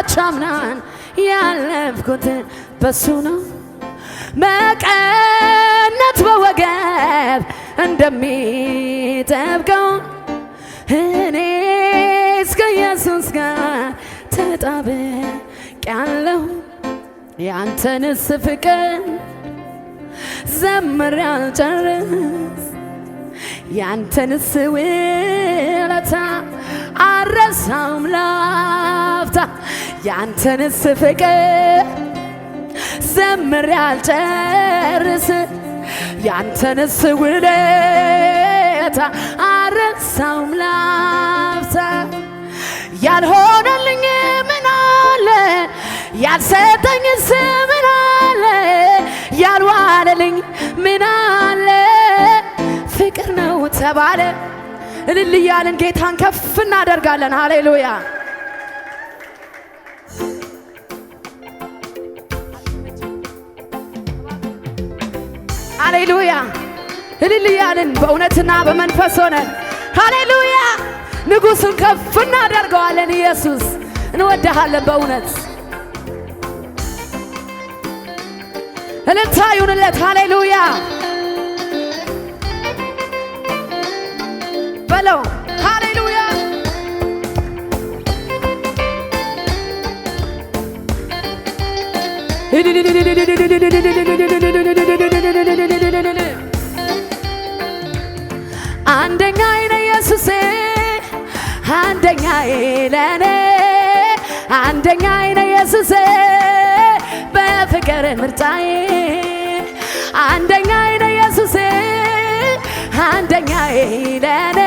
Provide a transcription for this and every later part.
ካቻምናን ያለፍኩት በሱ ነው መቀነት በወገብ እንደሚጠብቀው እኔ እስከ ኢየሱስ ጋር ተጣብቄአለሁ ያንተንስ ፍቅር ዘምሬ አልጨርስ ያንተንስ ውለታ አልረሳም ላፍታ ያንተንስ ፍቅር ዘምሬ አልጨርስ ያንተንስ ውለታ አልረሳም ላፍታ ያልሆነልኝ ምን አለ ያልሰጠኝስ ምን አለ ያልዋለልኝ ምን አለ ፍቅር ነው ተባለ እልል እያልን ጌታን ከፍ እናደርጋለን ሃሌሉያ ሃሌሉያ እልል እያልን በእውነትና በመንፈስ ሆነን ሃሌሉያ ንጉሡን ከፍ እናደርገዋለን ኢየሱስ እንወድሃለን በእውነት እልልታ ይሁንለት ሃሌሉያ በለው ሃሌሉያ አንደኛዬ ነው ኢየሱሴ አንደኛዬ ለኔ አንደኛዬ ነው ኢየሱሴ በፍቅር ምርጫዬ አንደኛዬ ነው ኢየሱሴ አንደኛዬ ለኔ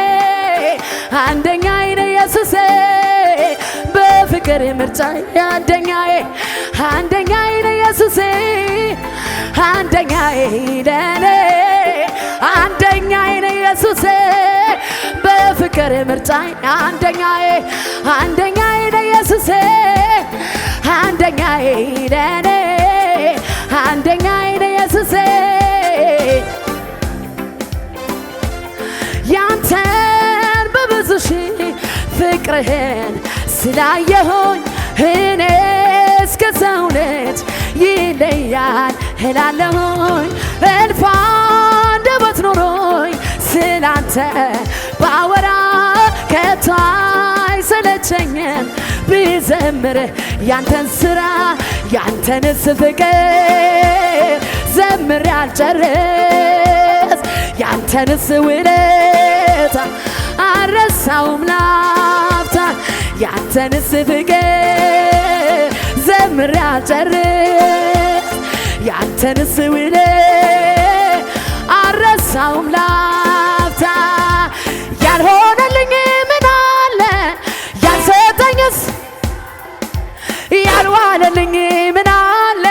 አንደኛዬ ነው ኢየሱሴ በፍቅር ምርጫዬ አንደኛዬ ነው ኢየሱሴ አንደኛዬ ለኔ አንደኛዬ ነው ኢየሱሴ በፍቅር ምርጫዬ አንደኛዬ ነው ኢየሱሴ አንደኛዬ ለኔ አንደኛዬ ነው ኢየሱሴ ያንተን በብዙ ሺህ ፍቅርህን ስላየሆኝ እኔ እስከ ሰው ልጅ ይለያል እላለሁኝ እልፍ አንደበት ኖሮኝ ስላንተ ባወራ ከቶ አይሰለቸኝም ብዘምር ያንተን ስራ ያንተንስ ፍቅር ዘምሬ አልጨርስ ያንተንስ ውለታ አልረሳውም ላፍታ ያንተንስ ፍቅር ዘምሬ አልጨርስ ያንተንስ ውለታ አልረሳውም ላፍታ ያልሆነልኝ ምን አለ ያልሰጠኝስ ያልዋለልኝ ምን አለ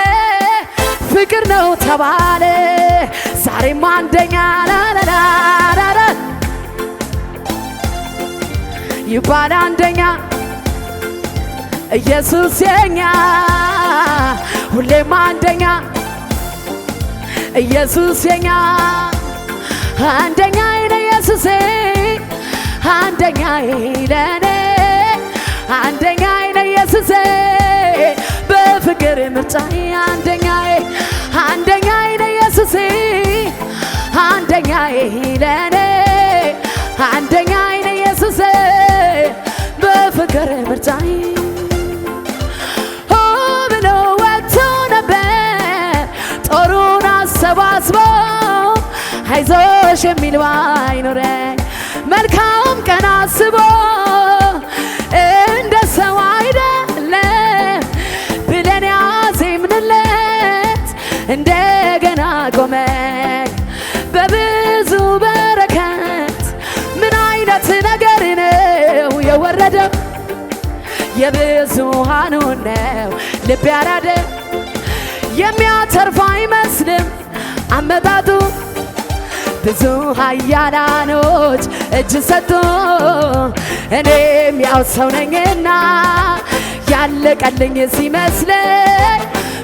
ፍቅር ነው ተባለ ዛሬም አንደኛ ላላላላ ይባል አንደኛ ኢየሱስ የኛ ሁሌም አንደኛ ኢየሱስ የኛ አንደኛዬ ነው ኢየሱሴ አንደኛዬ ለኔ አንደኛዬ ነው ኢየሱሴ በፍቅር ምርጫዬ አንደኛዬ ነው ኢየሱሴ አንደኛዬ ለኔ አንደኛዬ ነው ኢየሱሴ በፍቅር ምርጫዬ ሆ ብሎ ወጥቶ ነበር ጦሩን አሰባስቦ አይዞሽ የሚል ባይኖረኝ መልካም ቀን አስቦ እንደ ሰው አይደለም ብለን ያዜምንለት እንደገና ቆመኝ በብዙ በረከት ምን አይነት ነገር ነው የወረደው የብዙሃኑን ነው ልብ ያራደ የሚያተርፍ አይመስልም አመጣጡ ብዙ ኃያላኖች እጅ ሰጡ እኔም ያው ሰው ነኝና ያለቀልኝ ሲመስለኝ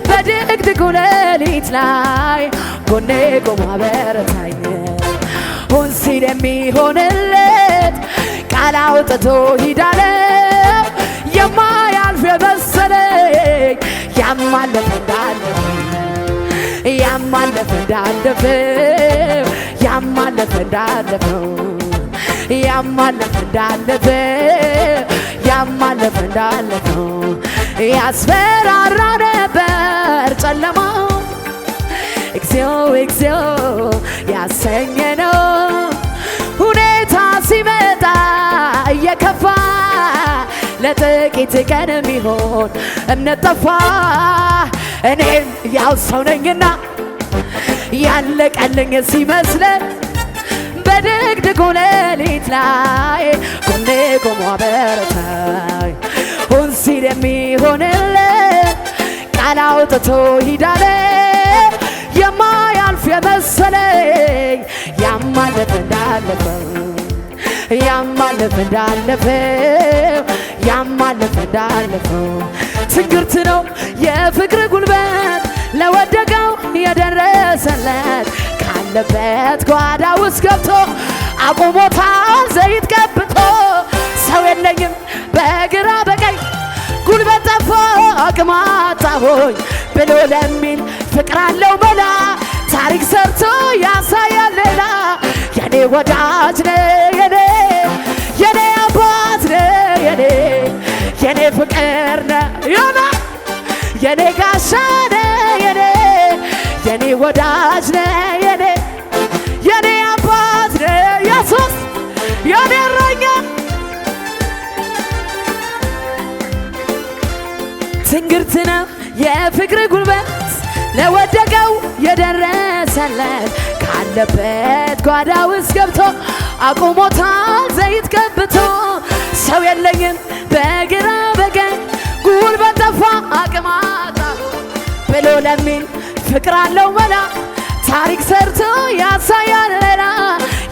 በድቅድቁ ሌሊት ላይ ጎኔ ቆሞ አበረታኝ ሁን ሲል የሚሆንለት ቃል አውጥቶ ሂዳለው የማያልፍ የመሰለ ያማለፈ እንዳለፈ ያማለፈ እንዳለፈው ያማለፈ እንዳለፈው ያማለፈ እንዳለፈው ያማለፈ እንዳለፈው ያስፈራራ ነበር ጨለማው እግዚኦ እግዚኦ ያሰኘ ነው ሁኔታ ሲመጣ እየከፋ ለጥቂት ቀን የሚሆን እምነት ጠፋ እኔም ያው ሰው ነኝና ያለቀልኝ ሲመስለን በድቅድቁ ሌሊት ላይ ጎኔ ቆሞ አበረታኝ ሁን ሲል የሚሆንለት ቃል አውጥቶ ሂዳለ የማያልፍ የመሰለኝ ያማለፈ እንዳለፈው ያማለፈ እንዳለፈው ያማለፈ እንዳለፈው ትንግርት ነው የፍቅር ጉልበት ለወደቀው የደረሰለት ካለበት ጓዳ ውስጥ ገብቶ አቁሞታል ዘይት ቀብቶ ሰው የለኝም በግራ በቀኝ ጉልበት ጠፋ አቅም አጣሁኝ ብሎ ለሚል ፍቅር አለው መላ ታሪክ ሰርቶ ያሳያል ሌላ የኔ ወዳጅ ነህ የኔ አባት ነህ የኔ ፍቅር ነህ የኔ ጋሻ ነህ የኔ ወዳጅ ነህ የኔ አባት ነህ ኢየሱስ የኔ እረኛ ትንግርት ነው የፍቅር ጉልበት ለወደቀው የደረሰለት ካለበት ጓዳ ውስጥ ገብቶ አቁሞታል ዘይት ቀብቶ ሰው የለኝም በግራ በቀኝ ጉልበት ጠፋ አቅም አጣሁ ብሎ ለሚል ፍቅር አለው መላ ታሪክ ሰርቶ ያሳያል ሌላ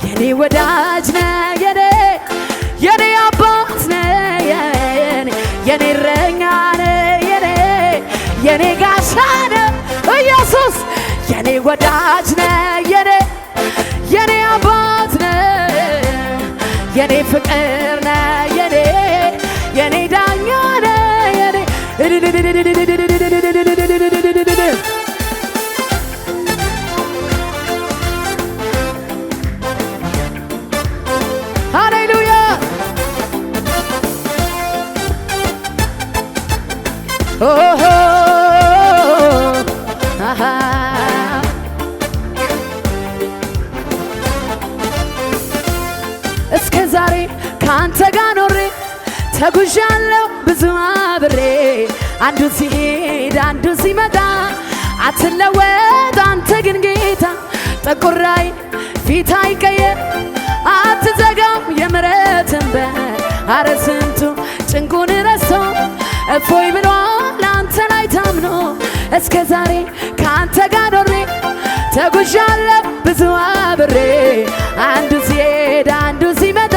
የኔ ወዳጅ ነህ የኔ አባት ነህ የኔ እረኛ ነህ የኔ ጋሻ ነህ ኢየሱስ የኔ ወዳጅ ነህ የኔ አባት ነህ የኔ ፍቅር ነህ የኔ ዳኛ ነህ ሃሌሉያ ኦሆ እስከ ዛሬ ካንተ ጋር ኖሬ ተጉዣለሁ ብዙ አብሬ አንዱ ሲሄድ አንዱ ሲመጣ አትለወጥ አንተ ግን ጌታ ጠቁራይ ፊት አይቀየር አትዘጋም የምሕረትን በር አረ ስንቱ ጭንቁን ረስቶ እፎይ ብሏል አንተ ላይ ታምኖ እስከ ዛሬ ካንተ ጋር ኖሬ ተጉዣለሁ ብዙ አብሬ አንዱ ሲሄድ አንዱ ሲመጣ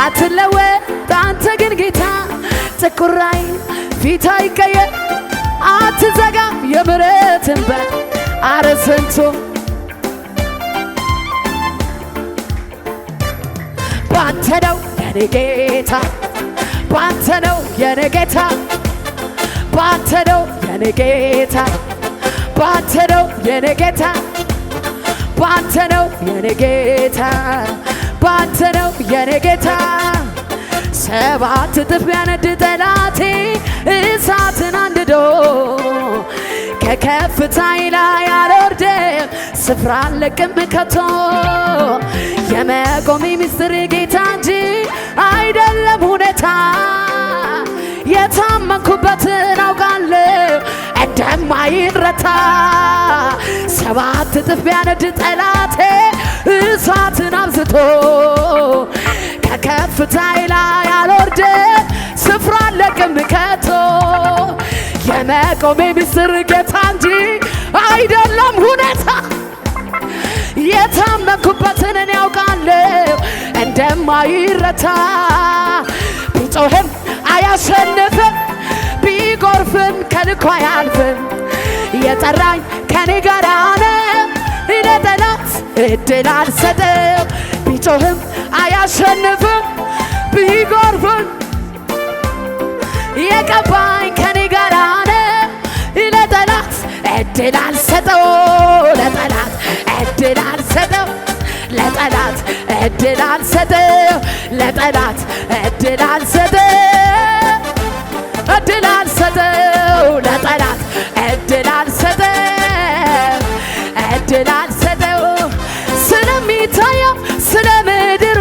አትለወጥ አንተ ግን ጌታ ጥቁራይ ፊት አይቀየር አትዘጋም የምሕረትን በር አረ ስንቱ ባንተ ነው የኔ ጌታ ባንተ ነው የኔ ጌታ ባንተ ነው የኔ ጌታ ባንተ ነው የኔ ጌታ ባንተ ነው የኔ ጌታ ባንተ ነው የኔ ጌታ ሰባት እጥፍ ቢያነድ ጠላቴ እሳትን አንድዶ ከከፍታዬ ላይ አልወርድም ስፍራ አልለቅም ከቶ የመቆሜ ምስጢር ጌታ እንጂ አይደለም ሁኔታ የታመንኩበትን አውቃለሁ እንደማይረታ ሰባት እጥፍ ቢያነድ ጠላቴ እሳትን አብዝቶ ከከፍታዬ ላይ አልወርድም ስፍራ አልለቅም ከቶ የመቆሜ ምስጢር ጌታ እንጂ አይደለም ሁኔታ የታመንኩበትን ያውቃለሁ እንደማይረታ ቢጮህም አያሸንፍም ቢጎርፍም ከልኩ አያልፍም የጠራኝ ከኔ ጋር ነው ለጠላት እድል አልሰጠው ቢጮህም አያሸንፍም ቢጎርፍም የቀባኝ ከኔ ጋር ነው እድል አልሰጠው ለጠላት እድል አልሰጠው ለጠላት እድል አልሰጠው ለጠላት እድል አልሰጠው እድል አልሰጠው ለጠላት እድል አልሰጠው እድል አልሰጠው ስለሚታየው ስለ ምድሩ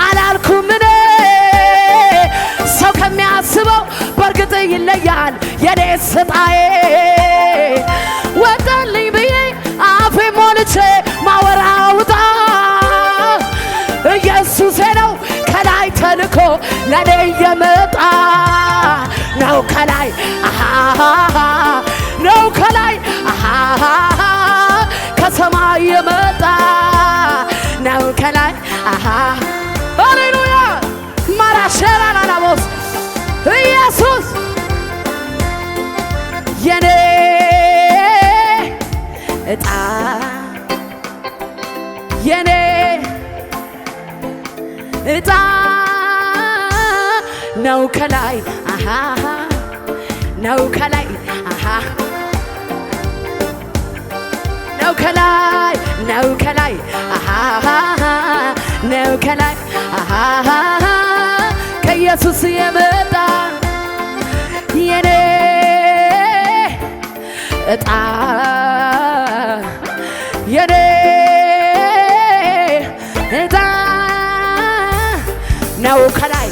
አላልኩም እኔ ሰው ከሚያስበው በእርግጥ ይለያል የኔ ስጣዬ ወጣልኝ ብዬ አፌ ሞልቼ ማወራውጣ ኢየሱሴ ነው ከላይ ተልኮ ለኔ የመጣ ነው ከላይ ነው ከላይ ከሰማይ የመጣ ነው ከላይ ሃሌሉያ ማራሸራላላቦስ ኢየሱስ የኔ እጣ የኔ እጣ ነው ከላይ ነው ከላይ ነው ከላይ ነው ከላይ ነው ከላይ ከኢየሱስ የመጣ የኔ እጣ የኔ እጣ ነው ከላይ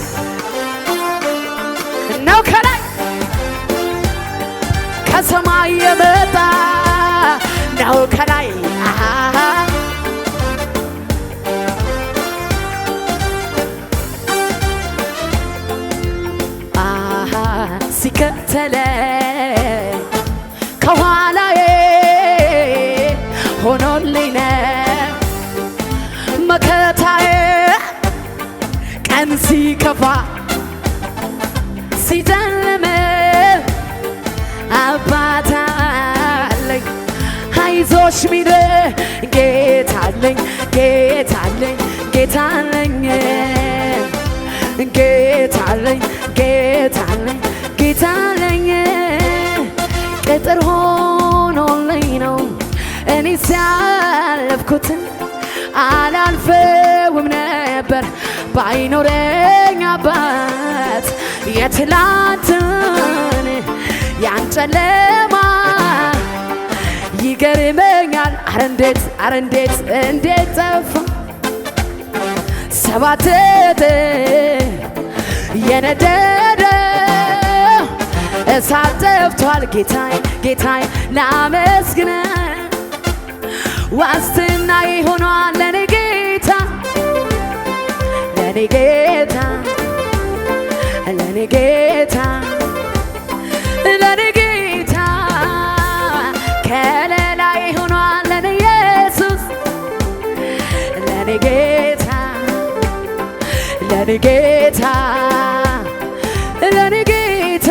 ነው ከላይ ከሰማይ የመጣ ነው ከላይ ሲከተለኝ ከኋላዬ ሆኖልኝ ነው መከታዬ ቀን ሲከፋ ሲጨልም አባት አለኝ አይዞሽ ሚል ጌታ አለኝ ጌታ አለኝ ጌታ አለኝ ጌታ አለኝ ጌታ አለኝ ጌታ አለኝ ቅጥር ሆኖልኝ ነው እኔ ሲያለፍኩትን አላልፈውም ነበር ባይኖረኝ አባት የትላንትን ያን ጨለማ ይገርመኛል አረ እንዴት እንዴት ጠፋ ሰባት የነደደ እሳት ጠፍቷል ጌታዬ ላመስግነ ዋስትና ይሆኗል ለኔ ጌታ ለኔ ጌታ ለኔ ጌታ ለኔ ጌታ ከለላ ይሆኗል ለኔ ኢየሱስ ለኔ ጌታ ለኔ ጌታ ለኔ ጌታ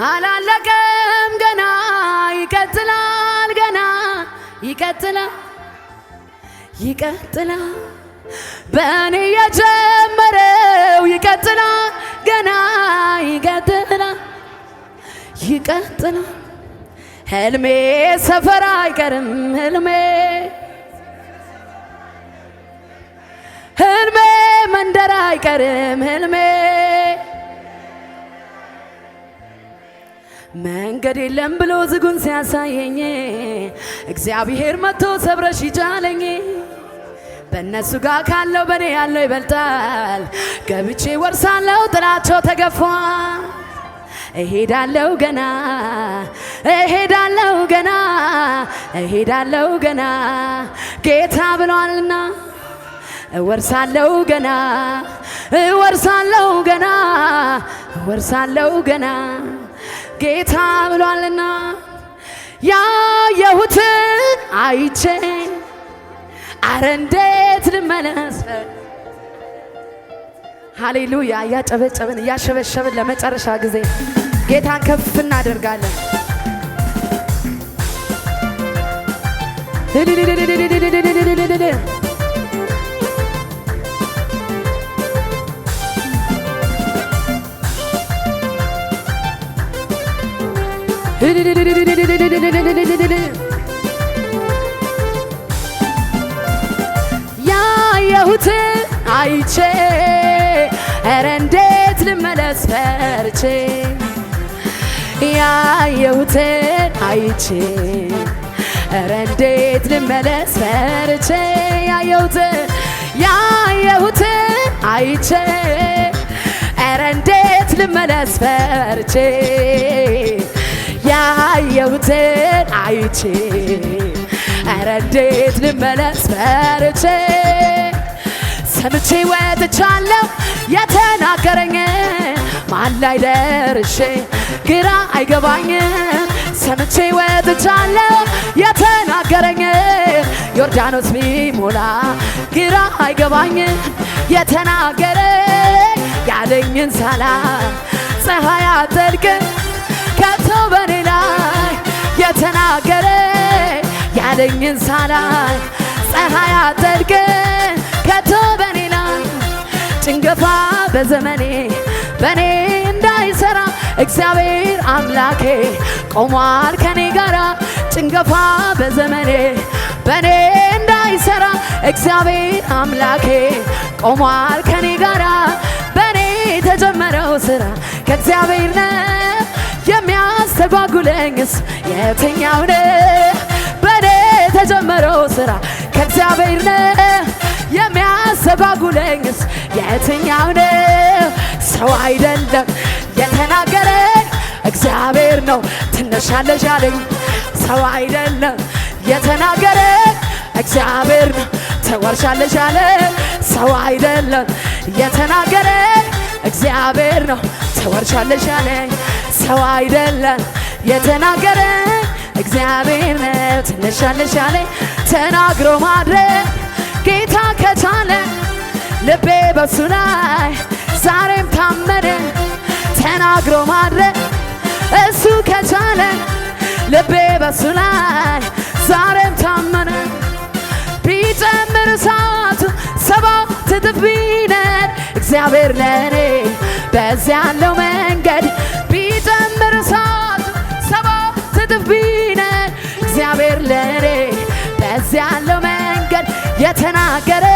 አላለቀም ገና ይቀጥላል ገና ይቀጥላል በእኔ የጀመረው ይቀጥላል ገና ይቀጥላል ህልሜ ሰፈር አይቀርም ህልሜ መንደር አይቀርም ህልሜ መንገድ የለም ብሎ ዝጉን ሲያሳየኝ እግዚአብሔር መጥቶ ሰብረሽ ይጫለኝ በእነሱ ጋር ካለው በኔ ያለው ይበልጣል ገብቼ ወርሳለው ጥላቸው ተገፏል እሄዳለው ገና ጌታ ብሏልና እወርሳለው ገና ጌታ ብሏልና ያየሁትን አይቼ አረ እንዴት ልመለስ። ሃሌሉያ። እያጨበጨብን እያሸበሸብን ለመጨረሻ ጊዜ ጌታን ከፍ እናደርጋለን። ያየሁትን አይቼ ኧረ እንዴት ልመለስ ፈርቼ ያየሁትን አይቼ ኧረ እንዴት ልመለስ ፈርቼ ያየሁትን አይቼ ኧረ እንዴት ልመለስ ፈርቼ ያየሁትን አይቼ ኧረ እንዴት ልመለስ ፈርቼ ሰምቼ ወጥቻለሁ የተናገረኝ ማን ላይ ደርሼ ግራ አይገባኝም። ሰምቼ ወጥቻለሁ የተናገረኝ ዮርዳኖስ ቢሞላ ግራ አይገባኝም። የተናገረኝ ያለኝን ሳላ ፀሐይ አትጠልቅም ከቶ በኔ ላይ የተናገረኝ ያለኝን ሳላይ ፀሐይ አትጠልቅም ከቶ በኔ ላይ ጭንገፋ በዘመኔ በኔ እንዳይሰራ እግዚአብሔር አምላኬ ቆሟል ከኔ ጋራ። ጭንገፋ በዘመኔ በኔ እንዳይሰራ እግዚአብሔር አምላኬ ቆሟል ከኔ ጋራ። በኔ የተጀመረው ስራ ከእግዚአብሔር ነው የሚያስተጓጉለኝስ የትኛው ነው? በኔ የተጀመረው ስራ ከእግዚአብሔር ነው የሚያስተጓጉለኝስ የትኛው ነው? ሰው አይደለም የተናገረኝ እግዚአብሔር ነው ትነሻለሽ አለኝ። ሰው አይደለም የተናገረኝ እግዚአብሔር ነው ትወርሻለሽ አለ። ሰው አይደለም የተናገረኝ እግዚአብሔር ነው ትወርሻለሽ አለኝ። ሰው አይደለም የተናገረኝ እግዚአብሔር ነው ትነሻለሽ አለኝ። ተናግሮ ማድረግ ጌታ ከቻለ ልቤ በሱ ላይ ዛሬም ታመነ። ተናግሮ ማድረግ እሱ ከቻለ ልቤ በሱ ላይ ዛሬም ታመነ። ቢጨምር እሳቱ 7 እጥፍ ቢነድ እግዚአብሔር ለኔ በዚያ ያለው መንገድ ቢጨምር እሳቱ 7 እጥፍ ቢነድ እግዚአብሔር ለኔ በዚያ ያለው መንገድ የተናገረ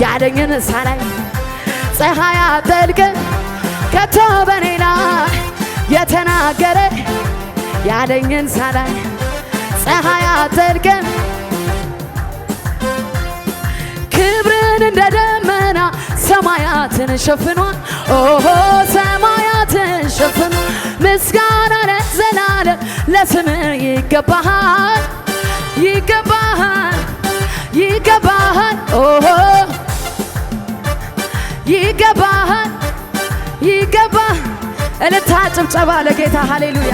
ያለኝን ሳላይ ፀሐይ አትጠልቅም ከቶ በኔ ላይ የተናገረ ያለኝን ሳላይ ፀሐይ አትጠልቅም። ክብርን እንደ ደመና ሰማያትን ሸፍኗል። ኦሆ ሰማያትን ሸፍኗል። ምስጋና ለዘላለም ለስምህ ይገባሃል ይገባሃል ይገባሃል። ኦሆ ይገባሃል ይገባሃል። እልልታ ጭብጨባ ለጌታ ሃሌሉያ።